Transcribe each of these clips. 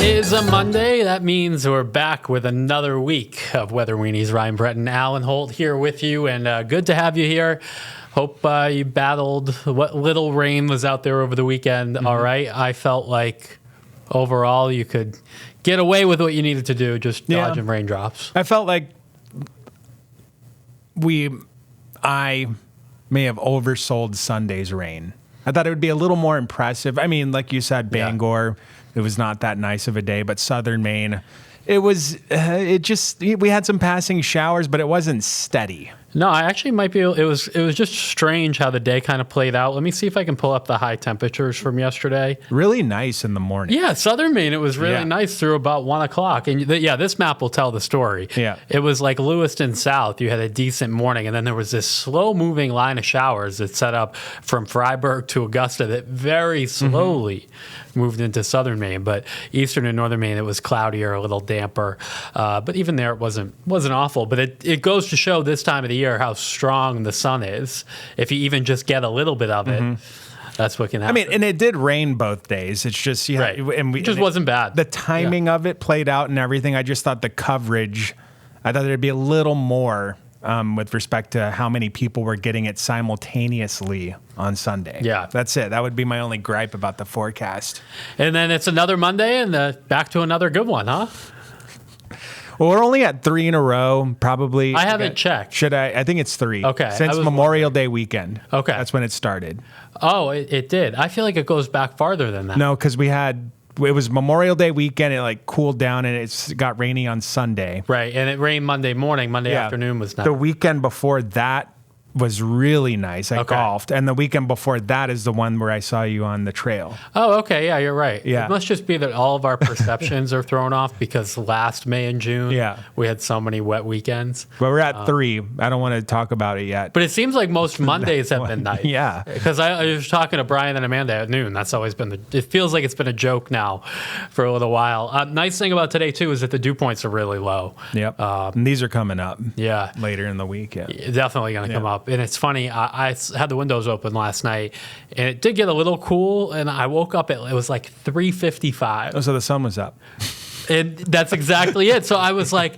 is a Monday. That means we're back with another week of Weather Weenies. Ryan Breton, Alan Holt here with you, and good to have you here. Hope you battled what little rain was out there over the weekend. All right. I felt like overall you could get away with what you needed to do, just dodging raindrops. I felt like I may have oversold Sunday's rain. I thought it would be a little more impressive. I mean, like you said, Bangor, it was not that nice of a day, but Southern Maine, we had some passing showers, but it wasn't steady. No, I actually might be able, it was just strange how the day kind of played out. Let me see if I can pull up the high temperatures from yesterday. Really nice in the morning. Yeah, Southern Maine, it was really nice through about 1 o'clock. And this map will tell the story. Yeah. It was like Lewiston South. You had a decent morning, and then there was this slow-moving line of showers that set up from Freiburg to Augusta that very slowly moved into Southern Maine. But Eastern and Northern Maine, it was cloudier, a little damper. But even there, it wasn't awful. But it goes to show this time of the year how strong the sun is. If you even just get a little bit of it, that's what can happen. I mean, and it did rain both days. It's just, it just wasn't bad. The timing of it played out and everything. I just thought the coverage, I thought there'd be a little more with respect to how many people were getting it simultaneously on Sunday. Yeah. That's it. That would be my only gripe about the forecast. And then it's another Monday and back to another good one, huh? Well, we're only at 3 in a row, probably. I haven't checked. Should I? I think it's 3. Okay. Since Memorial Day weekend. Okay. That's when it started. Oh, it did. I feel like it goes back farther than that. No, because it was Memorial Day weekend. It cooled down and it got rainy on Sunday. Right. And it rained Monday morning. Monday afternoon was nice. The weekend before that was really nice. I golfed. And the weekend before that is the one where I saw you on the trail. Oh, okay. Yeah, you're right. Yeah. It must just be that all of our perceptions are thrown off because last May and June, we had so many wet weekends. But we're at 3. I don't want to talk about it yet. But it seems like most Mondays have been nice. Yeah. Because I was talking to Brian and Amanda at noon. That's always been it feels like it's been a joke now for a little while. Nice thing about today, too, is that the dew points are really low. Yep. And these are coming up. Yeah. Later in the week. Yeah. Definitely going to come up. And it's funny, I had the windows open last night, and it did get a little cool, and I woke up, it was like 3:55. Oh, so the sun was up. And that's exactly it. So I was like,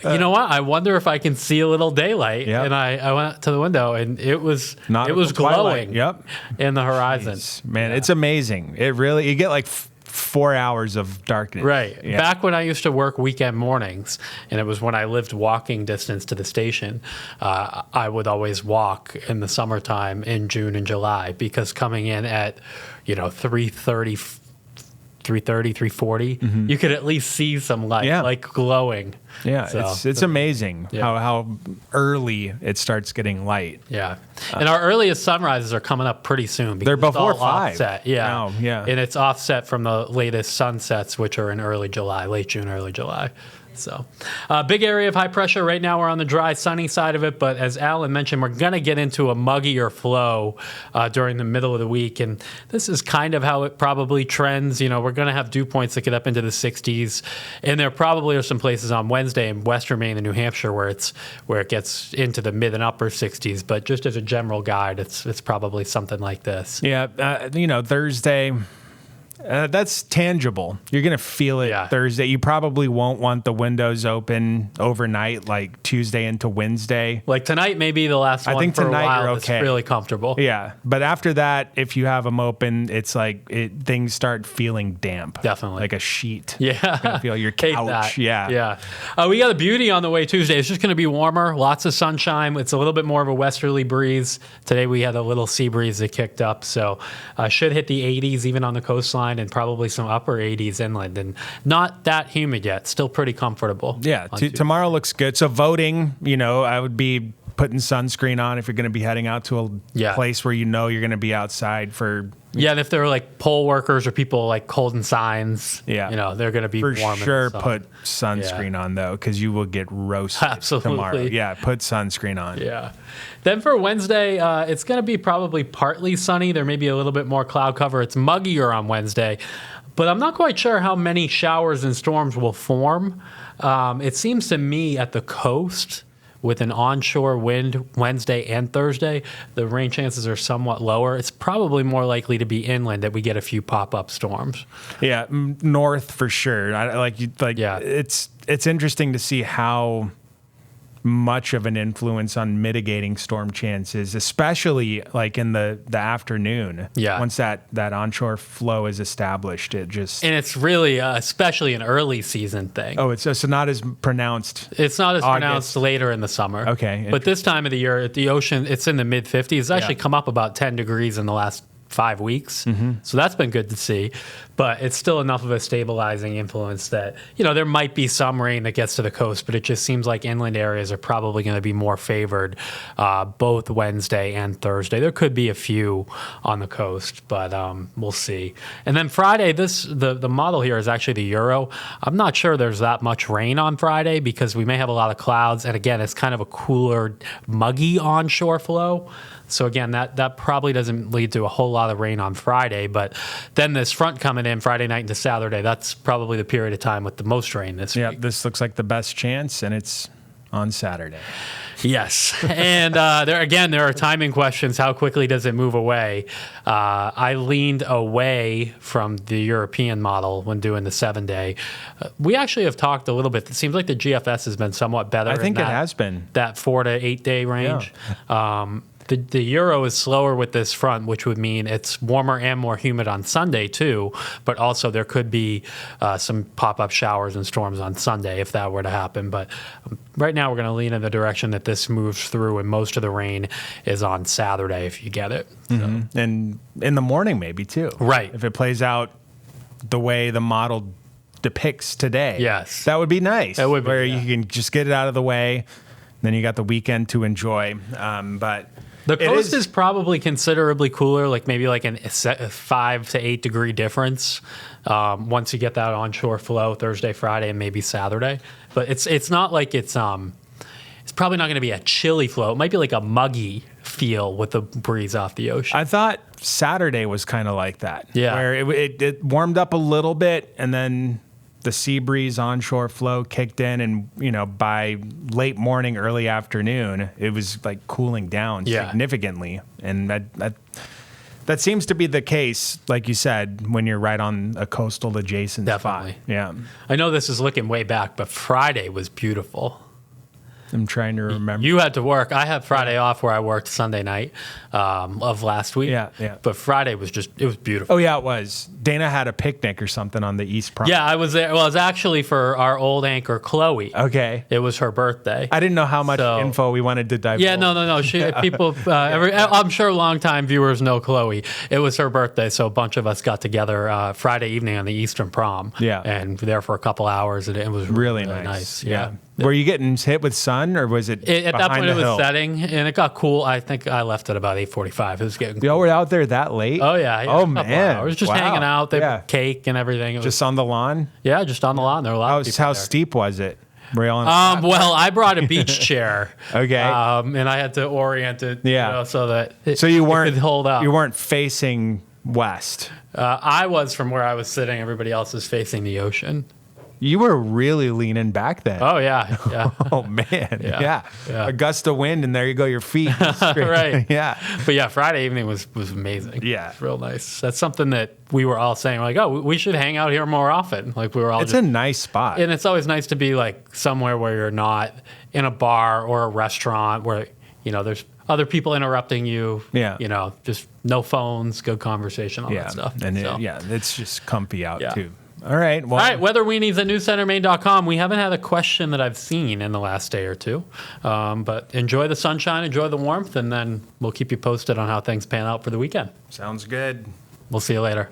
you know what? I wonder if I can see a little daylight. Yep. And I went to the window, and it was glowing twilight. in the horizon. Jeez, man, it's amazing. It really, you get like 4 hours of darkness. Right. Yeah. Back when I used to work weekend mornings, and it was when I lived walking distance to the station, I would always walk in the summertime in June and July, because coming in at 3:30, 3:40, you could at least see some light, like glowing. Yeah, So, it's amazing how early it starts getting light. Yeah. And our earliest sunrises are coming up pretty soon. They're before it's all 5. Offset. Yeah. Oh, yeah. And it's offset from the latest sunsets, which are in early July, late June, early July. So, big area of high pressure. Right now we're on the dry, sunny side of it. But as Alan mentioned, we're going to get into a muggier flow during the middle of the week. And this is kind of how it probably trends. We're going to have dew points that get up into the 60s. And there probably are some places on Wednesday in western Maine and New Hampshire where it gets into the mid and upper 60s. But just as a general guide, it's probably something like this. Yeah, Thursday. That's tangible. You're going to feel it Thursday. You probably won't want the windows open overnight, like Tuesday into Wednesday. Like tonight may be the last one. I think for tonight a while you're okay. It's really comfortable. Yeah. But after that, if you have them open, it's like things start feeling damp. Definitely. Like a sheet. Yeah. You're going to feel your couch. Yeah. Yeah. We got a beauty on the way Tuesday. It's just going to be warmer. Lots of sunshine. It's a little bit more of a westerly breeze. Today we had a little sea breeze that kicked up. So should hit the 80s even on the coastline, and probably some upper 80s inland, and not that humid yet. Still pretty comfortable. Yeah, tomorrow looks good. So voting, I would be putting sunscreen on if you're going to be heading out to a place where you're going to be outside for... Yeah, and if they're like poll workers or people like holding signs, they're going to be for warm. For sure, put sunscreen on, though, because you will get roasted tomorrow. Yeah, put sunscreen on. Yeah. Then for Wednesday, it's going to be probably partly sunny. There may be a little bit more cloud cover. It's muggier on Wednesday, but I'm not quite sure how many showers and storms will form. It seems to me at the coast with an onshore wind Wednesday and Thursday, the rain chances are somewhat lower. It's probably more likely to be inland that we get a few pop-up storms. Yeah, north for sure. Yeah. It's interesting to see how much of an influence on mitigating storm chances, especially like in the afternoon. Yeah. Once that onshore flow is established, it just... And it's really, especially an early season thing. Oh, it's so not as pronounced. It's not as August. pronounced later in the summer. Okay. But this time of the year, at the ocean, it's in the mid-50s. It's actually come up about 10 degrees in the last 5 weeks. So that's been good to see. But it's still enough of a stabilizing influence that, there might be some rain that gets to the coast, but it just seems like inland areas are probably going to be more favored both Wednesday and Thursday. There could be a few on the coast, but we'll see. And then Friday, the model here is actually the Euro. I'm not sure there's that much rain on Friday because we may have a lot of clouds. And again, it's kind of a cooler, muggy onshore flow. So again, that probably doesn't lead to a whole lot of rain on Friday, but then this front coming in Friday night into Saturday, that's probably the period of time with the most rain this week. Yeah, this looks like the best chance, and it's on Saturday. Yes. And there are timing questions. How quickly does it move away? I leaned away from the European model when doing the 7-day. We actually have talked a little bit. It seems like the GFS has been somewhat better. I think it has been. That 4 to 8 day range. Yeah. The Euro is slower with this front, which would mean it's warmer and more humid on Sunday too, but also there could be some pop-up showers and storms on Sunday if that were to happen. But right now we're going to lean in the direction that this moves through, and most of the rain is on Saturday if you get it. Mm-hmm. So. And in the morning maybe too. Right. If it plays out the way the model depicts today. Yes. That would be nice. That would be, where yeah. you can just get it out of the way, then you got the weekend to enjoy. But the coast is probably considerably cooler, like maybe like a 5 to 8 degree difference once you get that onshore flow Thursday, Friday, and maybe Saturday. But it's not like it's probably not going to be a chilly flow. It might be like a muggy feel with the breeze off the ocean. I thought Saturday was kind of like that. Yeah. Where it warmed up a little bit, and then the sea breeze onshore flow kicked in, and by late morning, early afternoon, it was like cooling down significantly. And that seems to be the case, like you said, when you're right on a coastal adjacent Definitely. spot. Yeah. I know this is looking way back, but Friday was beautiful. I'm trying to remember. You had to work. I had Friday off where I worked Sunday night of last week. Yeah. But Friday was it was beautiful. Oh, yeah, it was. Dana had a picnic or something on the East Prom. Yeah, I was there. Well, it was actually for our old anchor, Chloe. Okay. It was her birthday. I didn't know how much info we wanted to divulge. Yeah, no. People, I'm sure longtime viewers know Chloe. It was her birthday, so a bunch of us got together Friday evening on the Eastern Prom. Yeah. And there for a couple hours, and it was really nice. Yeah. Were you getting hit with sun, or was it at that point it was hill? setting, and it got cool. I think I left at about 8:45. It was getting cool. Y'all were out there that late? Oh, yeah. Oh, a couple man. hours. Just Wow. hanging out. They Yeah. had cake and everything. It was, Just on the lawn? yeah, just on the lawn. There were a lot of people How there. steep was it? Were you on Well, I brought a beach chair. Okay. And I had to orient it so that so you weren't it could hold up. You weren't facing west. I was from where I was sitting. Everybody else is facing the ocean. You were really leaning back then. Oh, yeah. Oh, man. Yeah. A gust of wind, and there you go, your feet. Right. Yeah. But yeah, Friday evening was amazing. Yeah. It was real nice. That's something that we were all saying, like, oh, we should hang out here more often. Like, we were all It's a nice spot. And it's always nice to be, like, somewhere where you're not in a bar or a restaurant where, there's other people interrupting you. Yeah. Just no phones, good conversation, all that stuff. And it's just comfy out, too. All right. Well, all right, weather-weenies at newscentermaine.com. We haven't had a question that I've seen in the last day or two. But enjoy the sunshine, enjoy the warmth, and then we'll keep you posted on how things pan out for the weekend. Sounds good. We'll see you later.